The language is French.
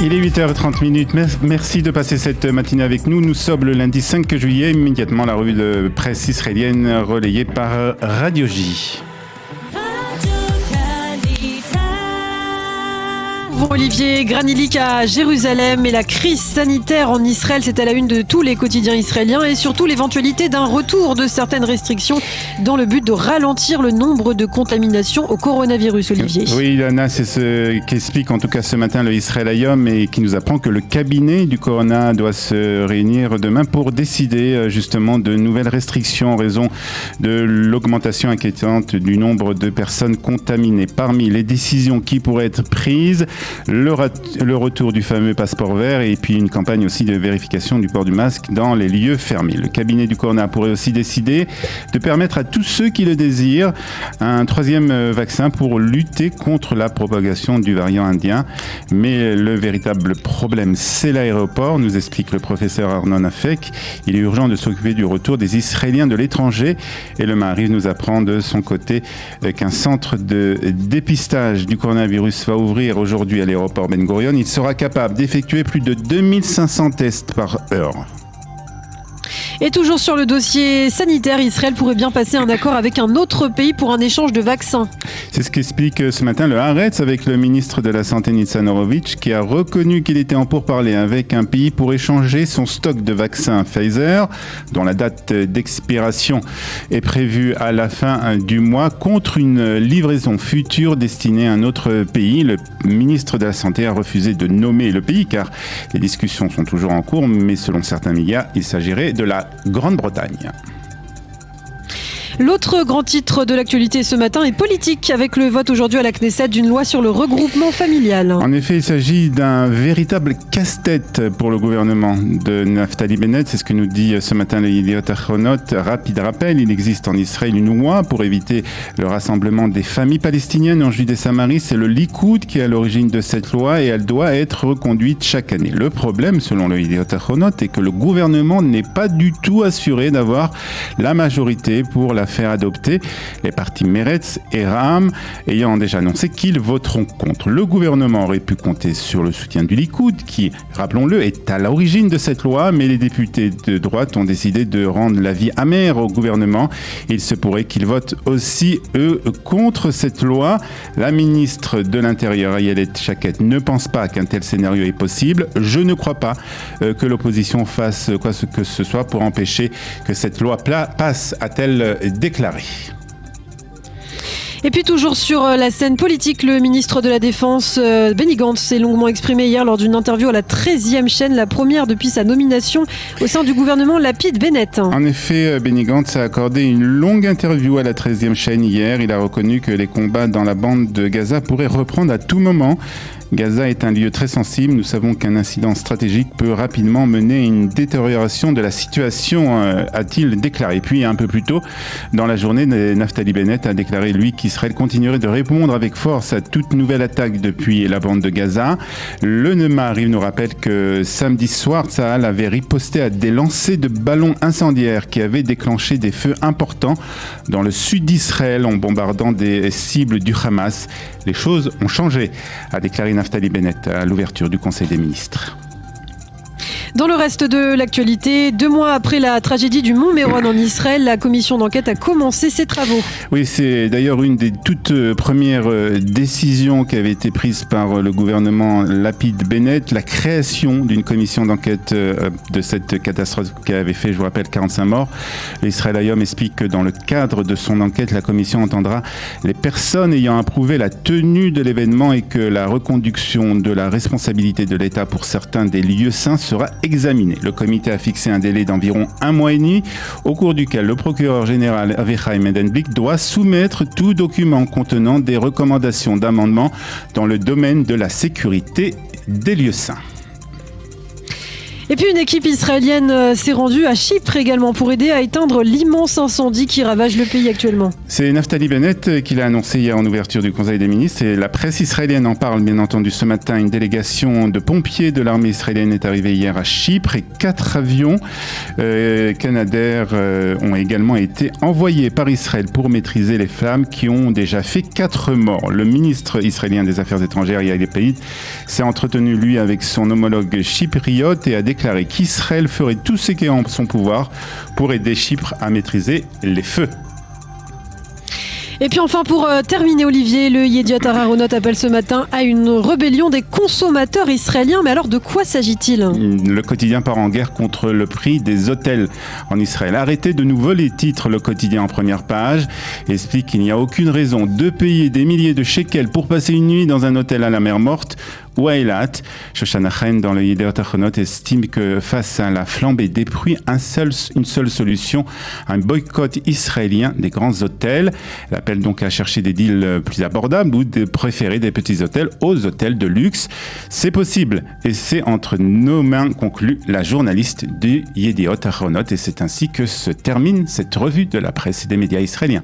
Il est 8h30. Merci de passer cette matinée avec nous. Nous sommes le lundi 5 juillet, immédiatement la revue de presse israélienne relayée par Radio J. Olivier Granilik à Jérusalem et la crise sanitaire en Israël, c'est à la une de tous les quotidiens israéliens et surtout l'éventualité d'un retour de certaines restrictions dans le but de ralentir le nombre de contaminations au coronavirus, Olivier. Oui, Ilana, c'est ce qu'explique en tout cas ce matin le Israël Hayom et qui nous apprend que le cabinet du corona doit se réunir demain pour décider justement de nouvelles restrictions en raison de l'augmentation inquiétante du nombre de personnes contaminées. Parmi les décisions qui pourraient être prises, le retour du fameux passeport vert et puis une campagne aussi de vérification du port du masque dans les lieux fermés. Le cabinet du corona pourrait aussi décider de permettre à tous ceux qui le désirent un troisième vaccin pour lutter contre la propagation du variant indien. Mais le véritable problème, c'est l'aéroport, nous explique le professeur Arnon Afek. Il est urgent de s'occuper du retour des Israéliens de l'étranger et le Maariv nous apprend de son côté qu'un centre de dépistage du coronavirus va ouvrir aujourd'hui à l'aéroport Ben Gurion. Il sera capable d'effectuer plus de 2500 tests par heure. Et toujours sur le dossier sanitaire, Israël pourrait bien passer un accord avec un autre pays pour un échange de vaccins. C'est ce qu'explique ce matin le Haaretz avec le ministre de la Santé Nitzan Horowitz qui a reconnu qu'il était en pourparlers avec un pays pour échanger son stock de vaccins Pfizer, dont la date d'expiration est prévue à la fin du mois, contre une livraison future destinée à un autre pays. Le ministre de la Santé a refusé de nommer le pays car les discussions sont toujours en cours, mais selon certains médias, il s'agirait de la Grande-Bretagne. L'autre grand titre de l'actualité ce matin est politique, avec le vote aujourd'hui à la Knesset d'une loi sur le regroupement familial. En effet, il s'agit d'un véritable casse-tête pour le gouvernement de Naftali Bennett. C'est ce que nous dit ce matin le Yediot Ahronot. Rapide rappel, il existe en Israël une loi pour éviter le rassemblement des familles palestiniennes en Judée-Samarie. C'est le Likoud qui est à l'origine de cette loi et elle doit être reconduite chaque année. Le problème, selon le Yediot Ahronot, est que le gouvernement n'est pas du tout assuré d'avoir la majorité pour la faire adopter, les partis Meretz et Ram ayant déjà annoncé qu'ils voteront contre. Le gouvernement aurait pu compter sur le soutien du Likoud qui, rappelons-le, est à l'origine de cette loi, mais les députés de droite ont décidé de rendre la vie amère au gouvernement. Il se pourrait qu'ils votent aussi, eux, contre cette loi. La ministre de l'Intérieur, Ayelet Shaked, ne pense pas qu'un tel scénario est possible. Je ne crois pas que l'opposition fasse quoi que ce soit pour empêcher que cette loi passe, a-t-elle déclaré. Et puis toujours sur la scène politique, le ministre de la Défense, Benny Gantz, s'est longuement exprimé hier lors d'une interview à la 13e chaîne, la première depuis sa nomination au sein du gouvernement Lapid-Bennett. En effet, Benny Gantz a accordé une longue interview à la 13e chaîne hier. Il a reconnu que les combats dans la bande de Gaza pourraient reprendre à tout moment. Gaza est un lieu très sensible. Nous savons qu'un incident stratégique peut rapidement mener à une détérioration de la situation, a-t-il déclaré. Puis un peu plus tôt, dans la journée, Naftali Bennett a déclaré, lui, qu'Israël continuerait de répondre avec force à toute nouvelle attaque depuis la bande de Gaza. Le Maariv nous rappelle que samedi soir, Tsahal avait riposté à des lancers de ballons incendiaires qui avaient déclenché des feux importants dans le sud d'Israël en bombardant des cibles du Hamas. Les choses ont changé, a déclaré Naftali Bennett à l'ouverture du Conseil des ministres. Dans le reste de l'actualité, 2 mois après la tragédie du Mont Méron en Israël, la commission d'enquête a commencé ses travaux. Oui, c'est d'ailleurs une des toutes premières décisions qui avait été prise par le gouvernement Lapid-Bennett, la création d'une commission d'enquête de cette catastrophe qui avait fait, je vous rappelle, 45 morts. L'Israël Hayom explique que dans le cadre de son enquête, la commission entendra les personnes ayant approuvé la tenue de l'événement et que la reconduction de la responsabilité de l'État pour certains des lieux saints sera examiné. Le comité a fixé un délai d'environ 1 mois et demi, au cours duquel le procureur général Avichai Medenblick doit soumettre tout document contenant des recommandations d'amendement dans le domaine de la sécurité des lieux saints. Et puis une équipe israélienne s'est rendue à Chypre également pour aider à éteindre l'immense incendie qui ravage le pays actuellement. C'est Naftali Bennett qui l'a annoncé hier en ouverture du Conseil des ministres et la presse israélienne en parle bien entendu ce matin. Une délégation de pompiers de l'armée israélienne est arrivée hier à Chypre et 4 avions Canadair ont également été envoyés par Israël pour maîtriser les flammes qui ont déjà fait 4 morts. Le ministre israélien des Affaires étrangères, Yair Lapid, s'est entretenu lui avec son homologue chypriote et a déclaré qu'Israël ferait tout ce qui est en son pouvoir pour aider Chypre à maîtriser les feux. Et puis enfin pour terminer Olivier, le Yediot Aharonot appelle ce matin à une rébellion des consommateurs israéliens. Mais alors de quoi s'agit-il ? Le quotidien part en guerre contre le prix des hôtels en Israël. Arrêtez de nous voler, titre le quotidien en première page. Explique qu'il n'y a aucune raison de payer des milliers de shekels pour passer une nuit dans un hôtel à la mer Morte ou à Eilat. Shoshana Chen dans le Yediot Aharonot estime que face à la flambée des prix, une seule solution, un boycott israélien des grands hôtels. Elle appelle donc à chercher des deals plus abordables ou de préférer des petits hôtels aux hôtels de luxe. C'est possible et c'est entre nos mains, conclut la journaliste du Yediot Aharonot. Et c'est ainsi que se termine cette revue de la presse et des médias israéliens.